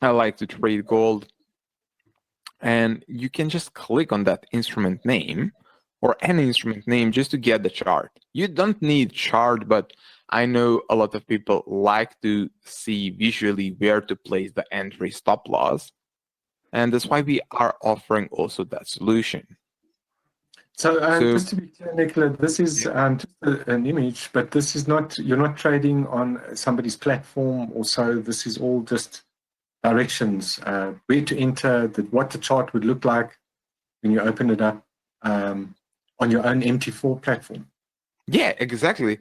I like to trade gold. And you can just click on that instrument name or any instrument name just to get the chart. You don't need chart, but I know a lot of people like to see visually where to place the entry stop loss. And that's why we are offering also that solution. So just to be clear, Nicola, this is just an image, but this is not, you're not trading on somebody's platform or so. This is all just directions, where to enter, what the chart would look like when you open it up on your own MT4 platform. Yeah, exactly.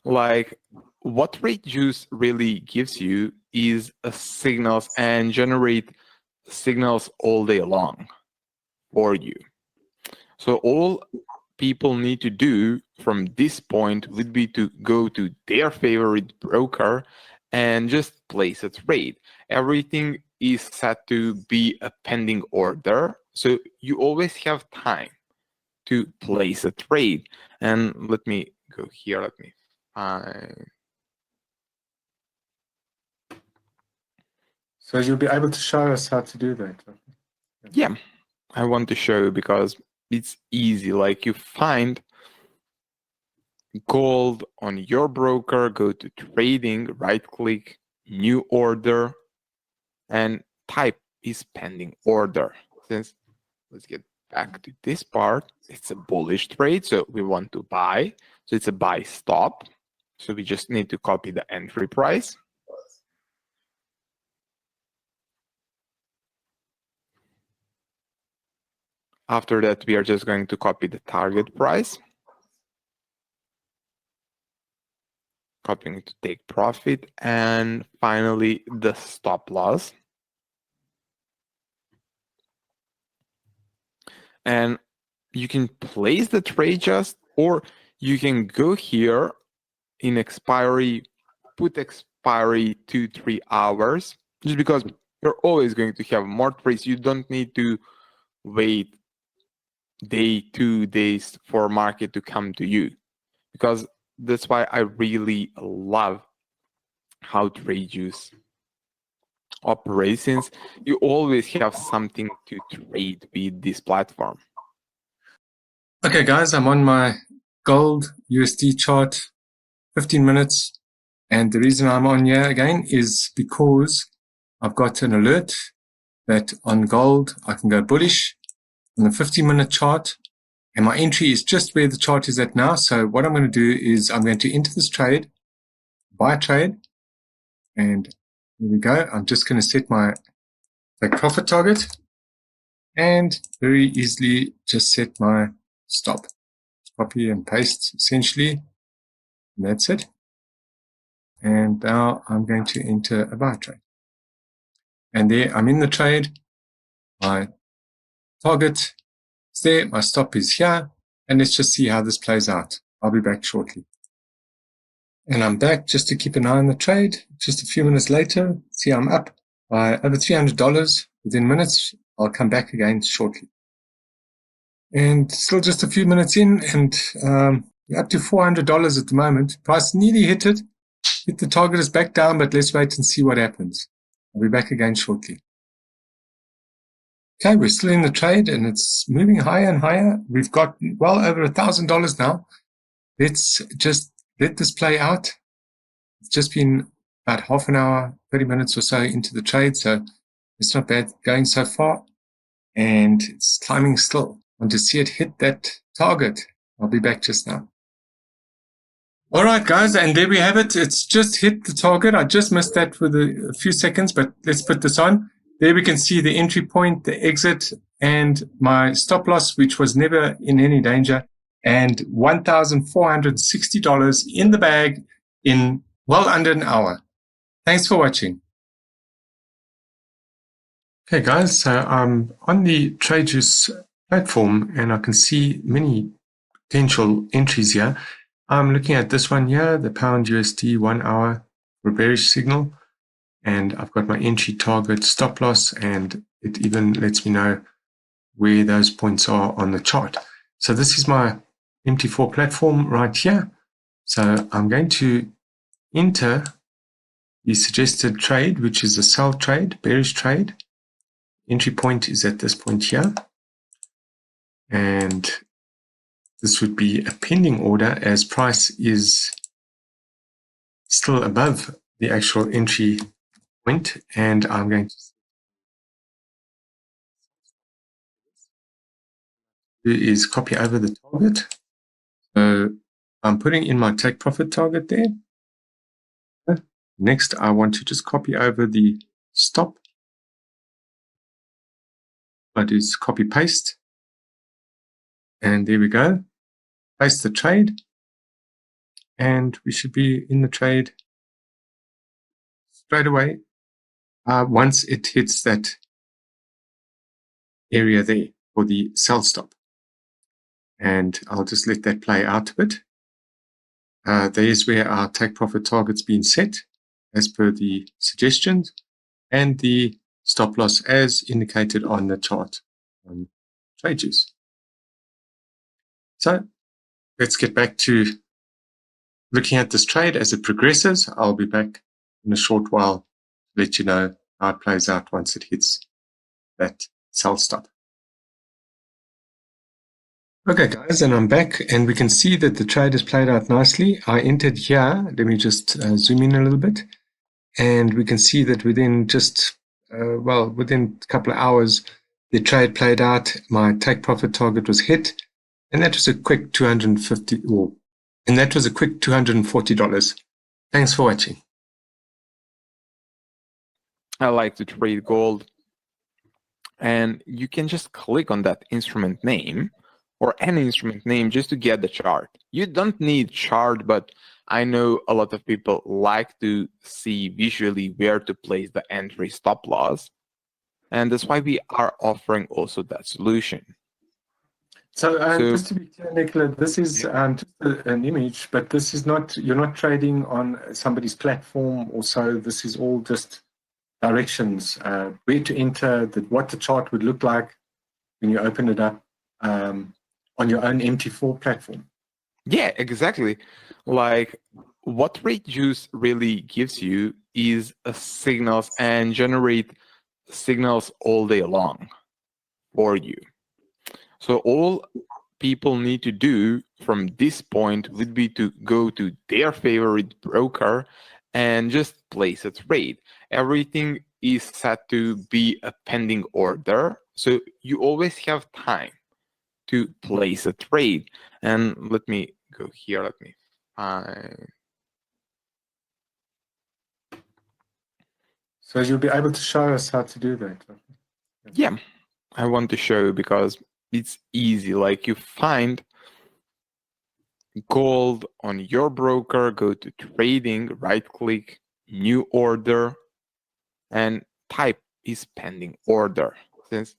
Like what Tradejuice really gives you is signals and generate signals all day long for you. So all people need to do from this point would be to go to their favorite broker and just place a trade. Everything is set to be a pending order, so you always have time to place a trade. And let me go here, let me find. So you'll be able to show us how to do that. Yeah, I want to show you because it's easy. Like you find gold on your broker, go to trading, right click, new order, and type is pending order. Since let's get back to this part, it's a bullish trade, so we want to buy. So it's a buy stop. So we just need to copy the entry price. After that, we are just going to copy the target price. Copying to take profit, and finally the stop loss. And you can place the trade just, or you can go here in expiry, put expiry 2-3 hours, just because you're always going to have more trades. You don't need to wait day, 2 days for market to come to you, because that's why I really love how Tradejuice operations. You always have something to trade with this platform. Okay, guys, I'm on my gold USD chart, 15 minutes. And the reason I'm on here again is because I've got an alert that on gold, I can go bullish on the 15-minute chart. And my entry is just where the chart is at now. So what I'm going to do is I'm going to enter this trade, buy a trade. And here we go. I'm just going to set my take profit target and very easily just set my stop. Copy and paste essentially. And that's it. And now I'm going to enter a buy trade. And there I'm in the trade. My target is there. My stop is here. And let's just see how this plays out. I'll be back shortly. And I'm back just to keep an eye on the trade. Just a few minutes later, see I'm up by over $300 within minutes. I'll come back again shortly. And still just a few minutes in, and we're up to $400 at the moment. Price nearly hit it. Hit the target is back down, but let's wait and see what happens. I'll be back again shortly. Okay, we're still in the trade and it's moving higher and higher. We've got well over $1,000 now. Let's just let this play out. It's just been about half an hour, 30 minutes or so into the trade, so it's not bad going so far. And it's climbing still. I want to see it hit that target. I'll be back just now. All right, guys, and there we have it. It's just hit the target. I just missed that for a few seconds, but let's put this on. There we can see the entry point, the exit, and my stop loss, which was never in any danger, and $1,460 in the bag in well under an hour. Thanks for watching. Okay, guys, so I'm on the Tradejuice platform, and I can see many potential entries here. I'm looking at this one here, the pound USD 1 hour for bearish signal. And I've got my entry target stop loss, and it even lets me know where those points are on the chart. So this is my MT4 platform right here. So I'm going to enter the suggested trade, which is a sell trade, bearish trade. Entry point is at this point here. And this would be a pending order as price is still above the actual entry point. And I'm going to do is copy over the target. So I'm putting in my take profit target there. Next, I want to just copy over the stop. I do is copy paste. And there we go. Paste the trade. And we should be in the trade straight away once it hits that area there for the sell stop. And I'll just let that play out a bit. There's where our take profit target's been set as per the suggestions and the stop loss as indicated on the chart on Tradejuice. So let's get back to looking at this trade as it progresses. I'll be back in a short while to let you know how it plays out once it hits that sell stop. Okay guys, and I'm back and we can see that the trade has played out nicely. I entered here. Let me just zoom in a little bit. And we can see that within just, within a couple of hours, the trade played out. My take profit target was hit. And that was a quick $240. Thanks for watching. I like to trade gold. And you can just click on that instrument name or any instrument name just to get the chart. You don't need chart, but I know a lot of people like to see visually where to place the entry stop loss. And that's why we are offering also that solution. So just to be clear, Nicola, this is just an image, but this is not, you're not trading on somebody's platform or so. This is all just directions, where to enter, what the chart would look like when you open it up on your own MT4 platform. Yeah, exactly. Like what Tradejuice really gives you is a signals and generate signals all day long for you. So all people need to do from this point would be to go to their favorite broker and just place a trade. Everything is set to be a pending order, so you always have time to place a trade. And let me go here, let me find. So you'll be able to show us how to do that. Yeah, I want to show you because it's easy. Like you find gold on your broker, go to trading, right click, new order, and type is pending order. Since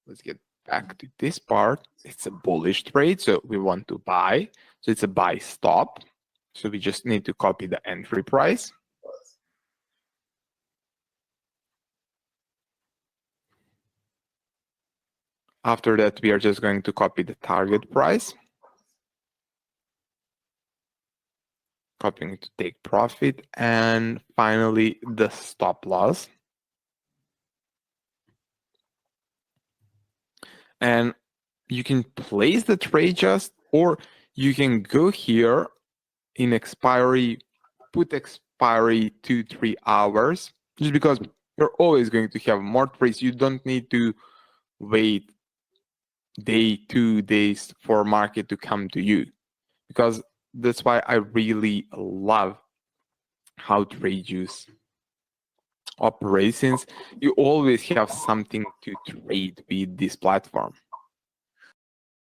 let's get back to this part, it's a bullish trade, so we want to buy. So it's a buy stop. So we just need to copy the entry price. After that, we are just going to copy the target price. Copying to take profit, and finally the stop loss. And you can place the trade just, or you can go here in expiry, put expiry 2-3 hours, just because you're always going to have more trades. You don't need to wait 2 days for market to come to you, because that's why I really love how Tradejuice operates, since you always have something to trade with this platform.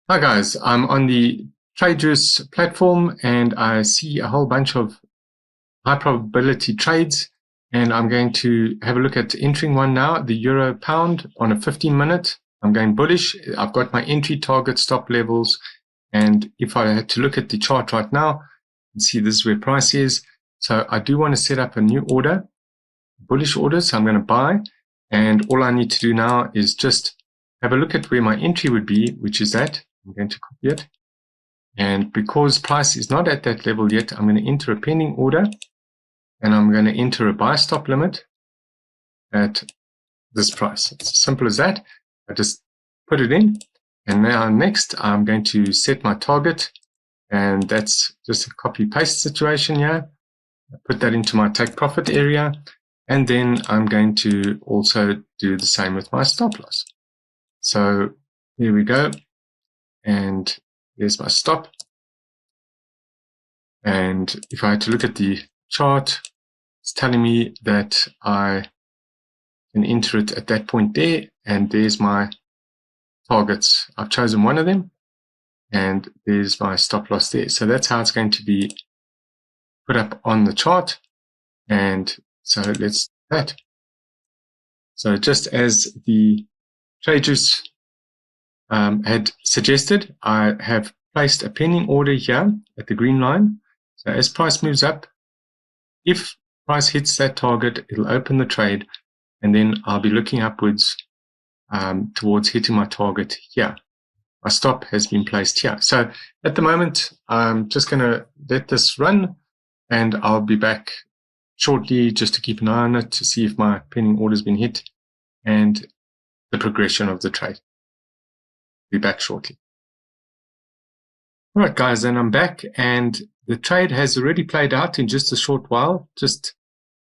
Hi guys, I'm on the Tradejuice platform and I see a whole bunch of high probability trades, and I'm going to have a look at entering one now, the euro pound on a 15-minute. I'm going bullish. I've got my entry target stop levels, and if I had to look at the chart right now, you can see this is where price is. So I do want to set up a new order, bullish order, so I'm going to buy, and all I need to do now is just have a look at where my entry would be, which is that. I'm going to copy it, and because price is not at that level yet, I'm going to enter a pending order. and I'm going to enter a buy stop limit at this price. It's as simple as that. I just put it in, and now next I'm going to set my target, and that's just a copy paste situation here. I put that into my take profit area, and then I'm going to also do the same with my stop loss. So here we go, and there's my stop. And if I had to look at the chart, it's telling me that I can enter it at that point there, and there's my targets. I've chosen one of them, and there's my stop loss there. So that's how it's going to be put up on the chart. And so let's do that. So just as the traders had suggested, I have placed a pending order here at the green line. So as price moves up, if price hits that target, it'll open the trade, and then I'll be looking upwards towards hitting my target here. My stop has been placed here. So at the moment, I'm just going to let this run, and I'll be back shortly just to keep an eye on it to see if my pending order has been hit and the progression of the trade. Be back shortly. All right, guys, and I'm back, and the trade has already played out in just a short while, just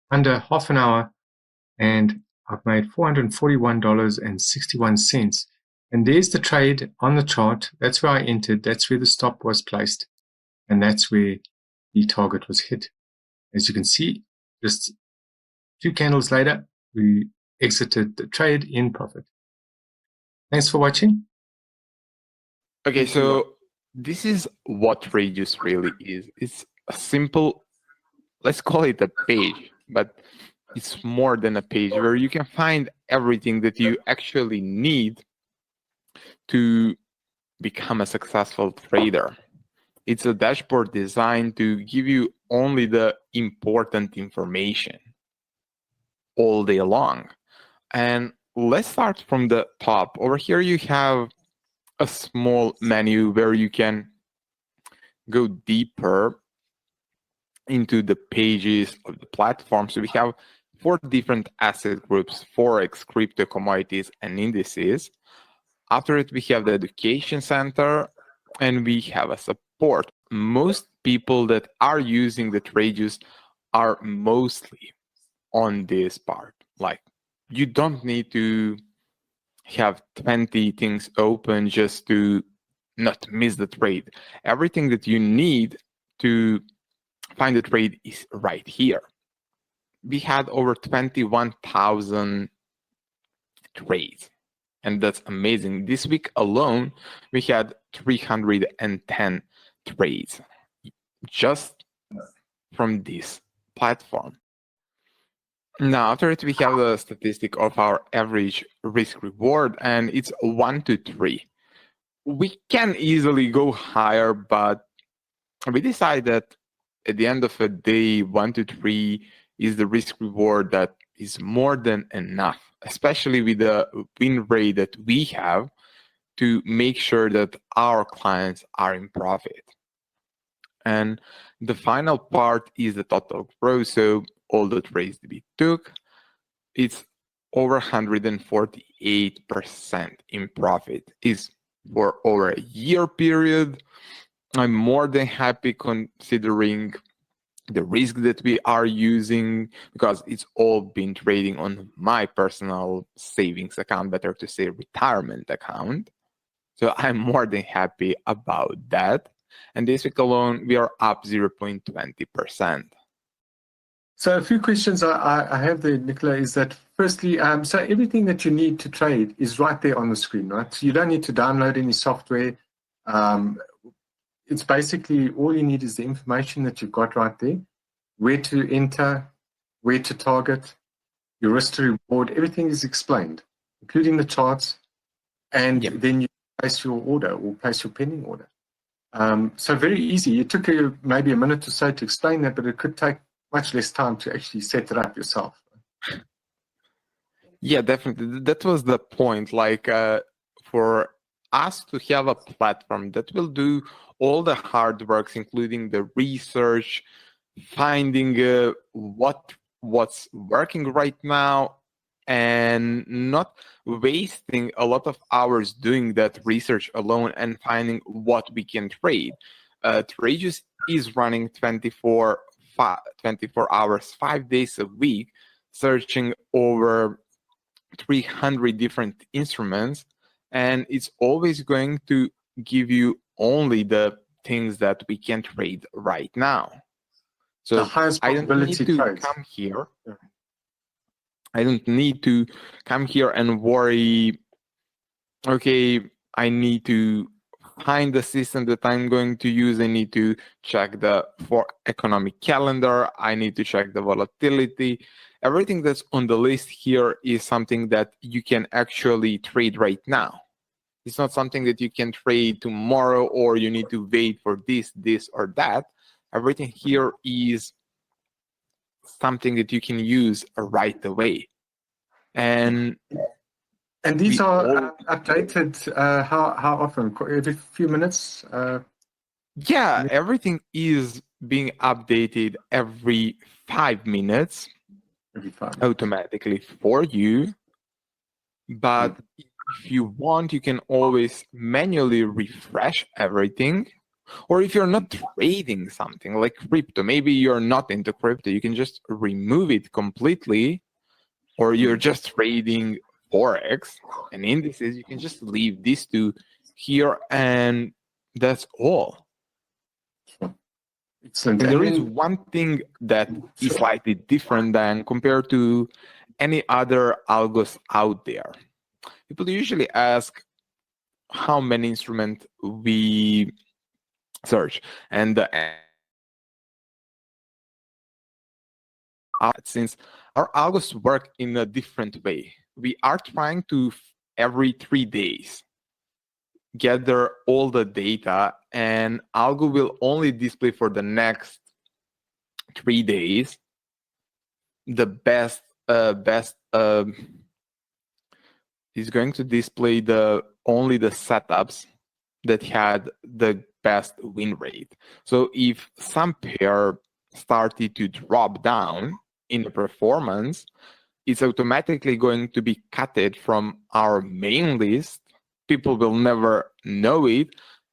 under half an hour, and I've made $441.61. And there's the trade on the chart. That's where I entered. That's where the stop was placed. And that's where the target was hit. As you can see, just 2 candles later, we exited the trade in profit. Thanks for watching. Okay, so this is what Tradeology really is. It's a simple, let's call it a page, but it's more than a page where you can find everything that you actually need to become a successful trader. It's a dashboard designed to give you only the important information all day long. And let's start from the top. Over here you have a small menu where you can go deeper into the pages of the platform. So we have 4 different asset groups: Forex, crypto, commodities, and indices. After it, we have the education center, and we have a support. Most people that are using the Tradeology are mostly on this part. Like, you don't need to have 20 things open just to not miss the trade. Everything that you need to find the trade is right here. We had over 21,000 trades, and that's amazing. This week alone, we had 310 trades just from this platform. Now, after it, we have the statistic of our average risk reward, and it's 1 to 3. We can easily go higher, but we decided that at the end of the day, 1 to 3 is the risk reward that is more than enough, especially with the win rate that we have, to make sure that our clients are in profit. And the final part is the total growth. So all the trades that we took, it's over 148% in profit. Is for over a year period. I'm more than happy considering the risk that we are using, because it's all been trading on my personal savings account, better to say retirement account. So I'm more than happy about that. And this week alone, we are up 0.20%. So a few questions I have there, Nicola, is that firstly, so everything that you need to trade is right there on the screen, right? So you don't need to download any software. It's basically all you need is the information that you've got right there, where to enter, where to target, your risk to reward, everything is explained, including the charts, and then you place your order or place your pending order. So very easy. It took you maybe a minute or so to explain that, but it could take much less time to actually set it up yourself. Yeah, definitely. That was the point. Like for us to have a platform that will do all the hard works, including the research, finding what's working right now, and not wasting a lot of hours doing that research alone and finding what we can trade. Tradeology is running 24 hours, 5 days a week, searching over 300 different instruments, and it's always going to give you only the things that we can trade right now. The So highest I don't need probability to trades. come here. Yeah. I don't need to come here and worry, okay, I need to find the system that I'm going to use. I need to check the for economic calendar. I need to check the volatility. Everything that's on the list here is something that you can actually trade right now. It's not something that you can trade tomorrow or you need to wait for this, or that. Everything here is something that you can use right away. And these are all, updated how often? Every few minutes? yeah, everything is being updated every 5 minutes Every 5 minutes. automatically for you. But if you want, you can always manually refresh everything. Or if you're not trading something like crypto, maybe you're not into crypto, you can just remove it completely. Or you're just trading Forex and indices, you can just leave these two here, and that's all. Excellent. And there is one thing that is slightly different than compared to any other algos out there. People usually ask how many instruments we search, and since our algos work in a different way, we are trying to every 3 days gather all the data, and algo will only display for the next 3 days the best is going to display only the setups that had the best win rate. So if some pair started to drop down in the performance, it's automatically going to be cutted from our main list. People will never know it.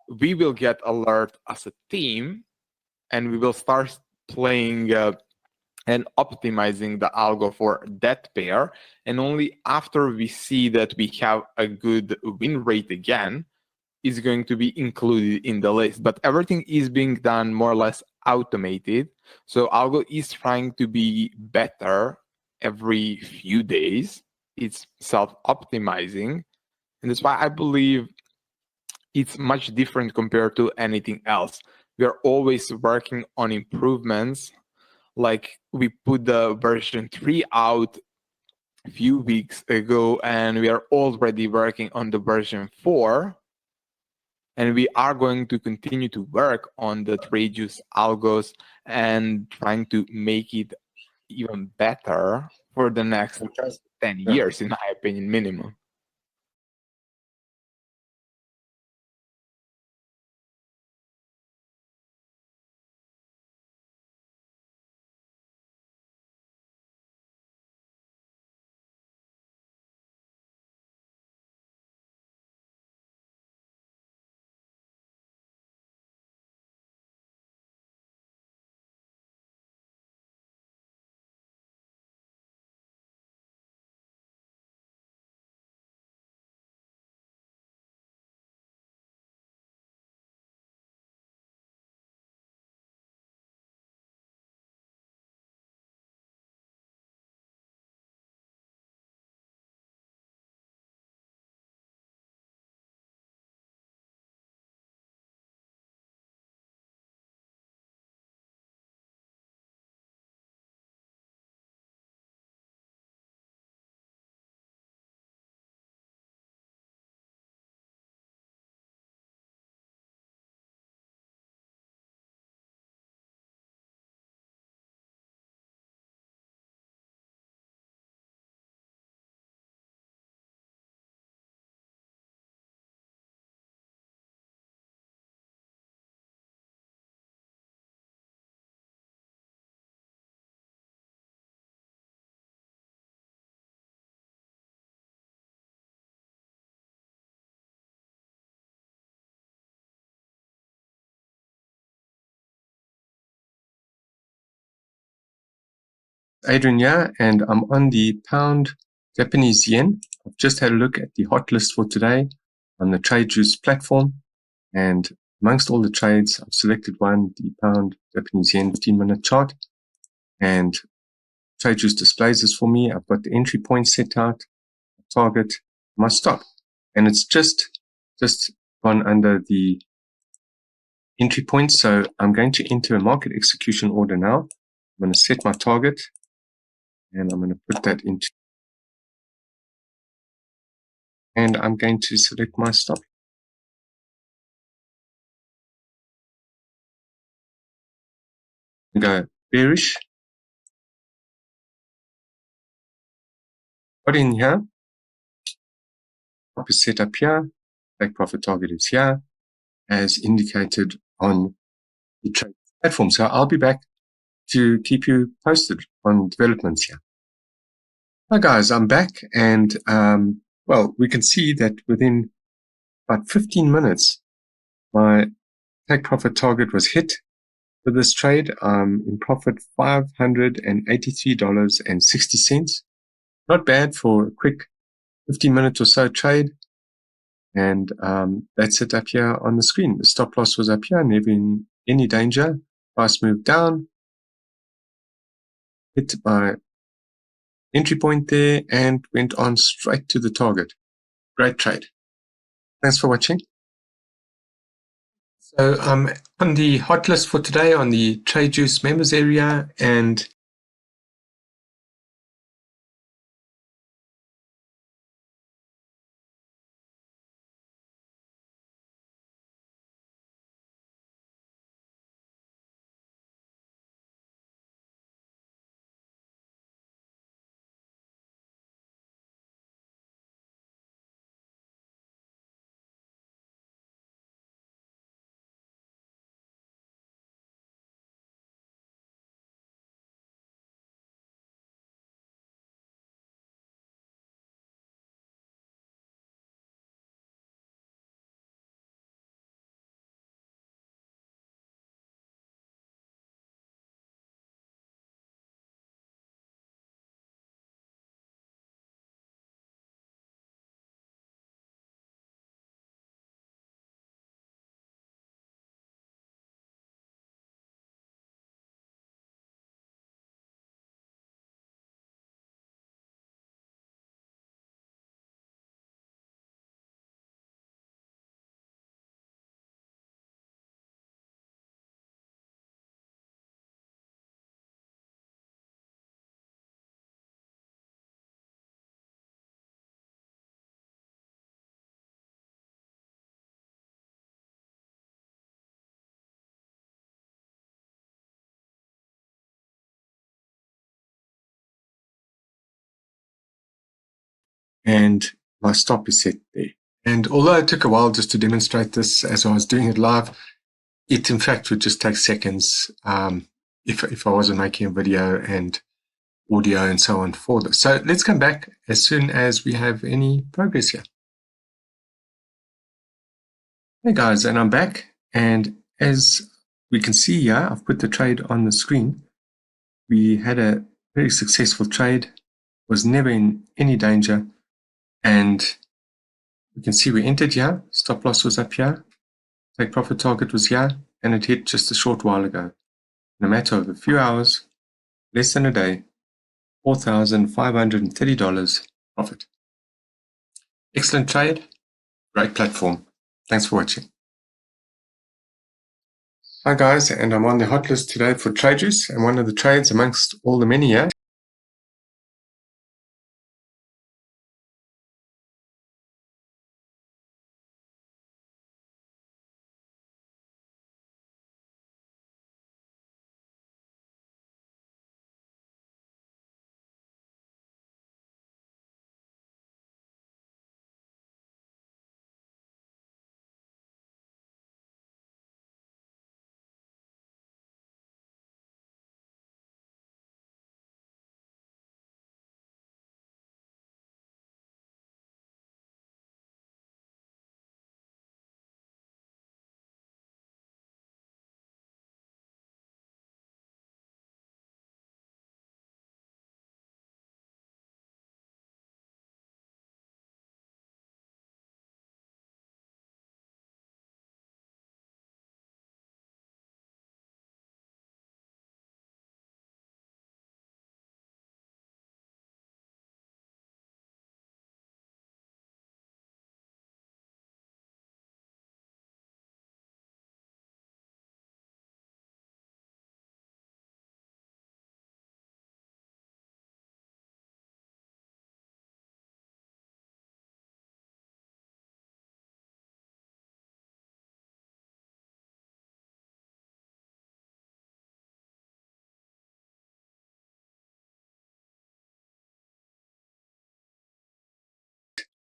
We will get alert as a team, and we will start playing and optimizing the algo for that pair. And only after we see that we have a good win rate again, is going to be included in the list. But everything is being done more or less automated. So algo is trying to be better every few days. It's self-optimizing. And that's why I believe it's much different compared to anything else. We are always working on improvements. Like we put the version 3 out a few weeks ago, and we are already working on the version 4. And we are going to continue to work on the Tradeology algos and trying to make it even better for the next 10 years, in my opinion, minimum. Adrian here, and I'm on the pound Japanese yen. I've just had a look at the hot list for today on the Tradejuice platform, and amongst all the trades, I've selected one, the pound Japanese yen 15-minute chart, and Tradejuice displays this for me. I've got the entry point set out, target, my stop, and it's just gone under the entry point. So I'm going to enter a market execution order now. I'm going to set my target, and I'm going to put that into, and I'm going to select my stop. Go bearish. Put in here. Stop is set up here. Take profit target is here, as indicated on the trade platform. So I'll be back to keep you posted on developments here. Hi guys, I'm back, and well, we can see that within about 15 minutes, my take profit target was hit for this trade. In profit $583.60. Not bad for a quick 15-minute or so trade. And that's it up here on the screen. The stop loss was up here, never in any danger. Price moved down, hit my entry point there, and went on straight to the target. Great trade. Thanks for watching. So I'm on the hot list for today on the Tradejuice members area, and my stop is set there. And although it took a while just to demonstrate this as I was doing it live, it in fact would just take seconds if I wasn't making a video and audio and so on for this. So let's come back as soon as we have any progress here. Hey guys, and I'm back, and as we can see here, I've put the trade on the screen. We had a very successful trade, was never in any danger, and you can see we entered here, stop loss was up here, take profit target was here, and it hit just a short while ago. In a matter of a few hours, less than a day, $4,530 profit. Excellent trade, great platform. Thanks for watching. Hi guys, and I'm on the hot list today for Tradejuice, and one of the trades amongst all the many here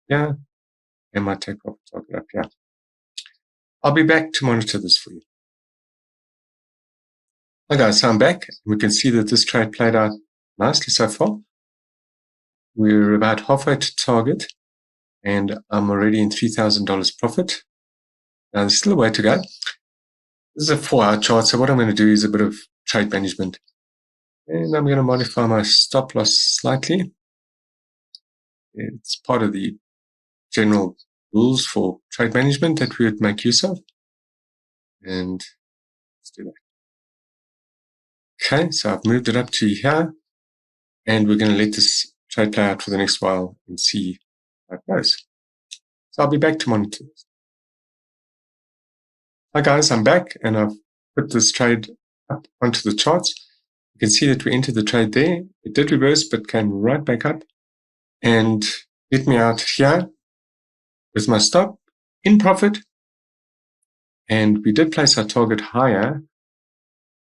here and my take profit target up here. I'll be back to monitor this for you. Hi guys, so I'm back. We can see that this trade played out nicely so far. We're about halfway to target and I'm already in $3,000 profit. Now there's still a way to go. This is a 4-hour chart, so what I'm going to do is a bit of trade management. And I'm going to modify my stop loss slightly. It's part of the general rules for trade management that we would make use of. And let's do that. Okay, so I've moved it up to here. And we're going to let this trade play out for the next while and see how it goes. So I'll be back to monitor this. Hi guys, I'm back and I've put this trade up onto the charts. You can see that we entered the trade there. It did reverse, but came right back up and hit me out here with my stop in profit. And we did place our target higher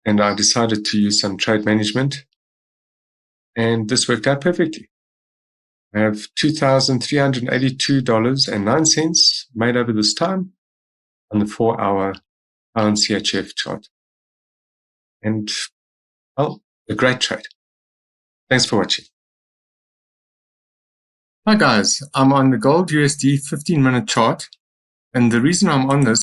and I decided to use some trade management and this worked out perfectly. I have $2,382.09 made over this time on the 4-hour pound CHF chart. And, well, a great trade. Thanks for watching. Hi guys, I'm on the gold USD 15-minute chart. And the reason I'm on this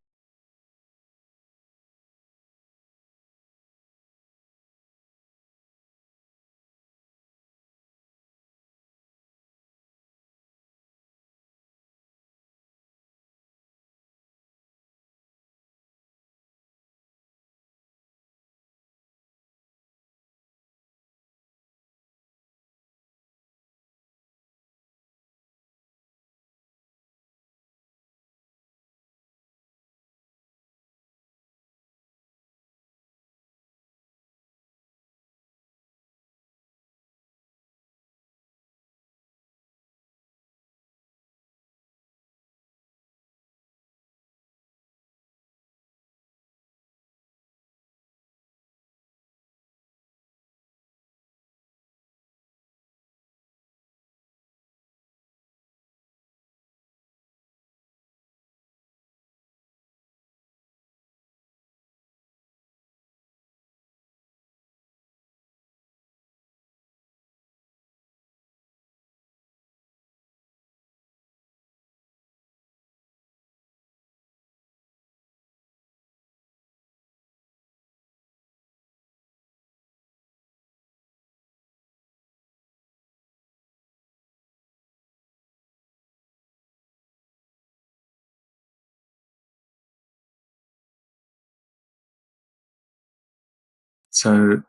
So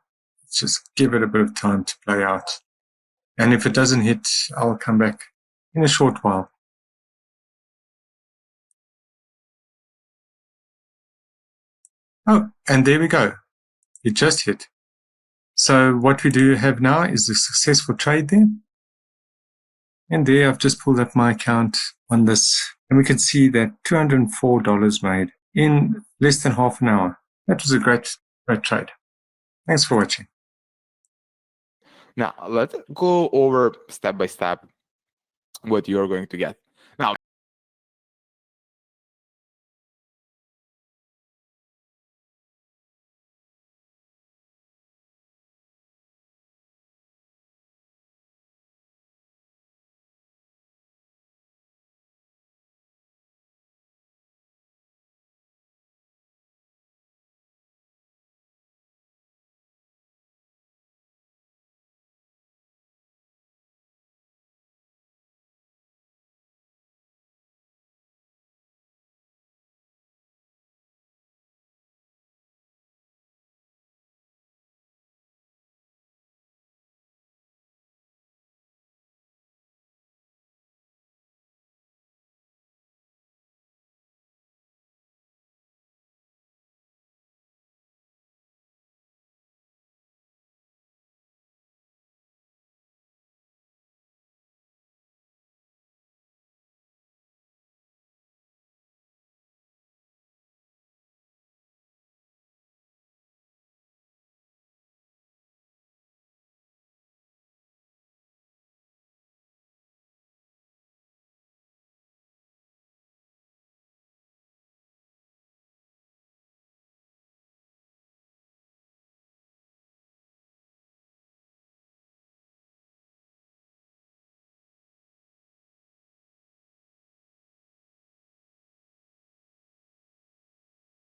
let's just give it a bit of time to play out. And if it doesn't hit, I'll come back in a short while. Oh, and there we go. It just hit. So what we do have now is a successful trade there. And there I've just pulled up my account on this. And we can see that $204 made in less than half an hour. That was a great trade. Thanks for watching. Now, let's go over step by step what you're going to get. Now,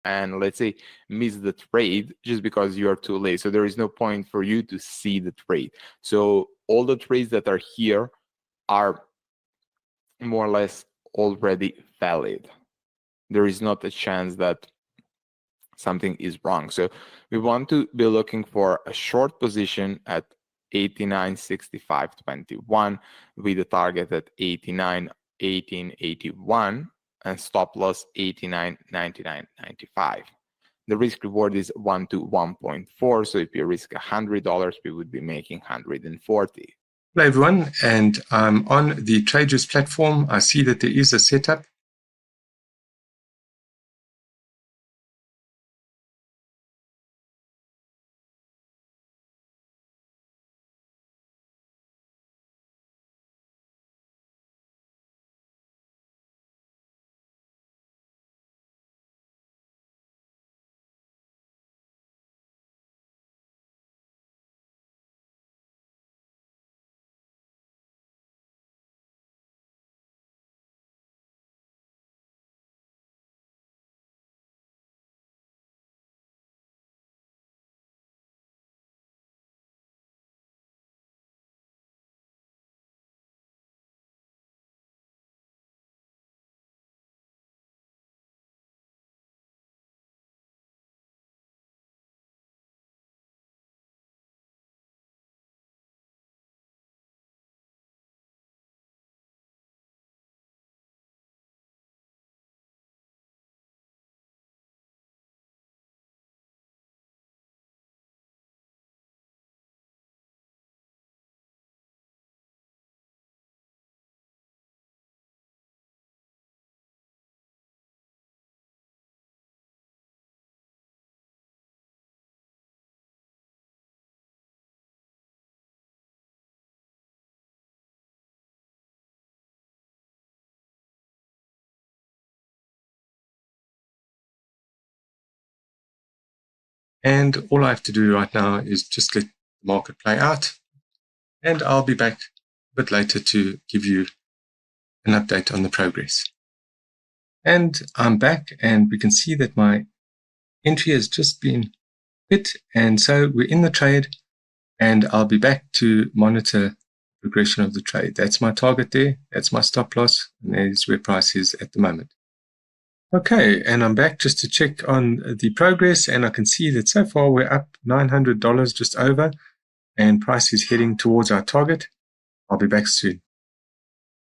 and let's say miss the trade just because you are too late. So there is no point for you to see the trade. So all the trades that are here are more or less already valid. There is not a chance that something is wrong. So we want to be looking for a short position at 89.65.21 with a target at 89.18.81 and stop loss 89.99.95. The risk reward is 1 to 1.4. So if you risk $100, we would be making 140. Hello everyone, and I'm on the Tradeology platform. I see that there is a setup. And all I have to do right now is just let the market play out. And I'll be back a bit later to give you an update on the progress. And I'm back, and we can see that my entry has just been hit. And so we're in the trade, and I'll be back to monitor the progression of the trade. That's my target there. That's my stop loss. And there's where price is at the moment. Okay, and I'm back just to check on the progress, and I can see that so far we're up $900 just over, and price is heading towards our target. I'll be back soon.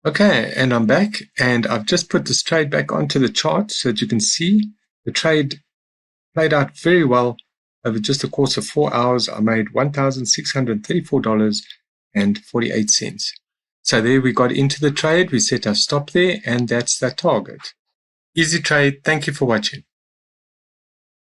Okay, and I'm back, and I've just put this trade back onto the chart so that you can see the trade played out very well over just the course of 4 hours. I made $1,634.48. So there we got into the trade, we set our stop there, and that's that target. Easy trade. Thank you for watching.